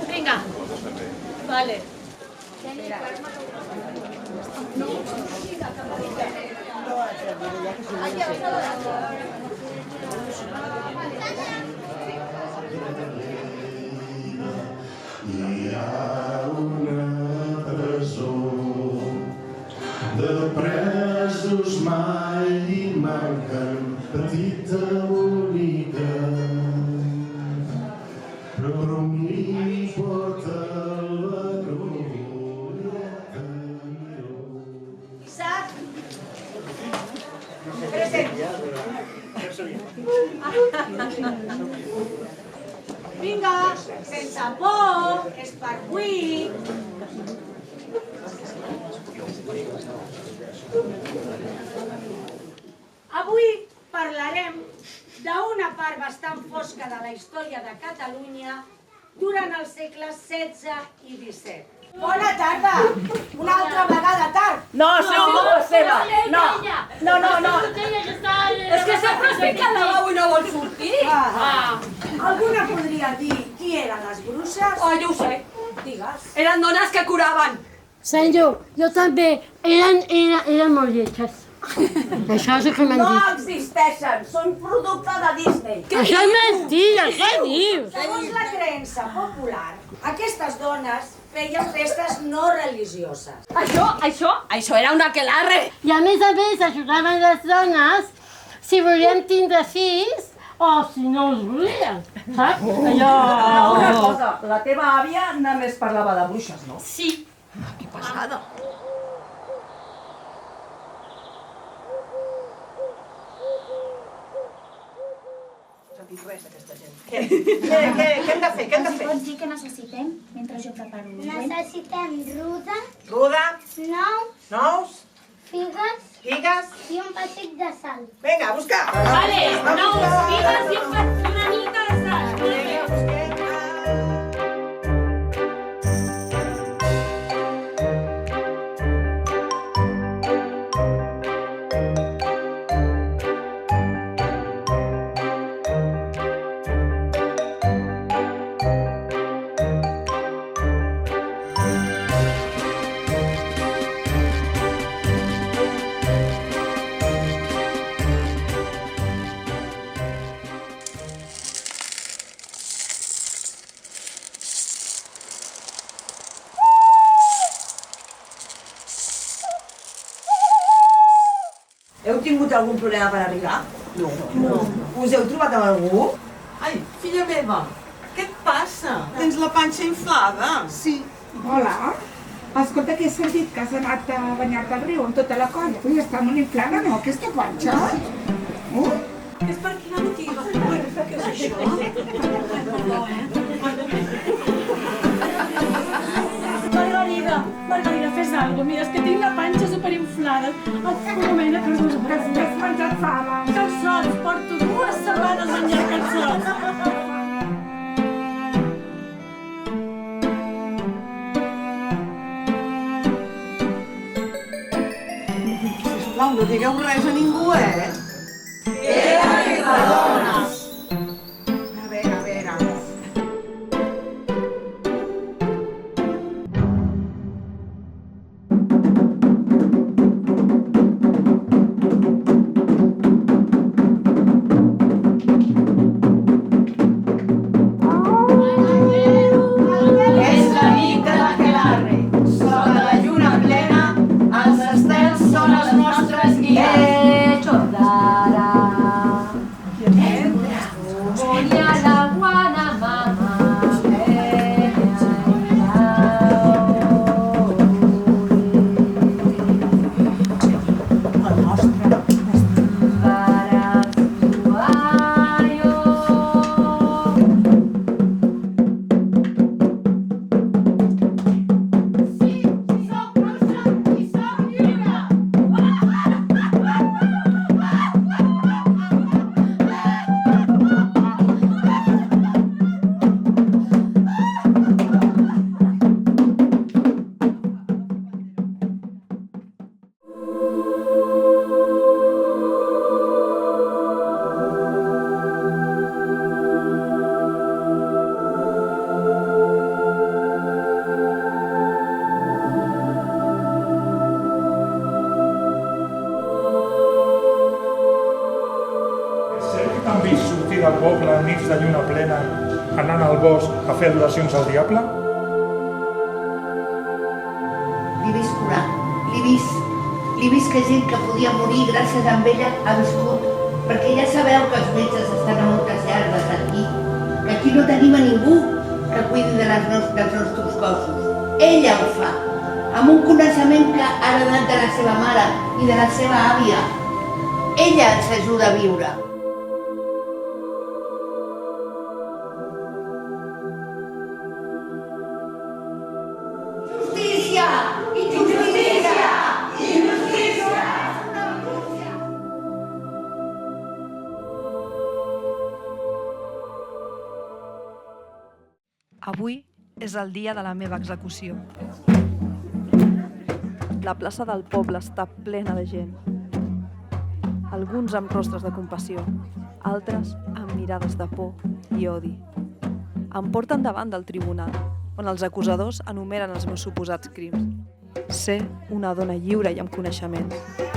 Vinga. Vale. Hi ha una presó de presos mai hi manquen, petita, bonica, però m'hi porta la glorieta. Isaac. Present. Vinga, sense por, és per avui. Avui parlarem d'una part bastant fosca de la història de Catalunya durant els segles XVI i XVII. Bona tarda! Una altra vegada tard! No, no, seva! No, no, no, no! És que sempre es fica al lavabo i no vol sortir. Alguna podria dir qui eren les bruixes? Oh, jo ho sé. Digues. Eren dones que curaven. Senyor, jo també. Eren molt lletges. Això és el que m'han No dit. existeixen, són producte de Disney. Això és mentida, què dius? Segons la creença popular, aquestes dones feien festes no religioses. Això era una aquelarre. I a més ajudaven les dones si volien tindre fills o si no els volien, saps? Una Allò... cosa, la teva àvia només parlava de bruixes, no? Sí. Que passada. Què hem de fer? Què hem de fer? Pots dir què necessitem mentre jo preparo l'olivent? Necessitem ruda, Ruda, nous, nous, figues figues... i un petit de sal. Vinga, a buscar! Vale, nous, figues i una mica de sal. Vinga, busquem... Heu tingut algun problema per arribar? No. Us heu trobat amb algú? Ai, filla meva, què et passa? Tens la panxa inflada? Sí. Hola. Escolta, que he sentit que has anat a banyar-te al riu amb tota la colla. Ui, està molt inflada, no, aquesta panxa? És per quina botiga? Què és això? Margarida, fes alguna cosa. Mira, és que tinc la panxa superinflada. Un moment, Que has menjat fava. calçots, porto 2 setmanes menjant calçots. Sisplau, no digueu res a ningú, eh? A veure. És la nit de l'aquelarre. Sota la lluna plena, els estels són els nostres guies. Xordara. poble enmig de lluna plena, anant al bosc a fer adoracions al diable? L'he vist curar, l'he vist que gent que podia morir gràcies a ella ha viscut, perquè ja sabeu que els metges estan a moltes llargues aquí, que aquí no tenim a ningú que cuidi dels nostres cossos. Ella ho fa, amb un coneixement que ha heredat de la seva mare i de la seva àvia. Ella ens ajuda a viure. Justícia! Injustícia! Injustícia! Avui és el dia de la meva execució. La plaça del poble està plena de gent. Alguns amb rostres de compassió, altres amb mirades de por i odi. Em porten davant del tribunal, on els acusadors enumeren els meus suposats crims. Ser una dona lliure i amb coneixements.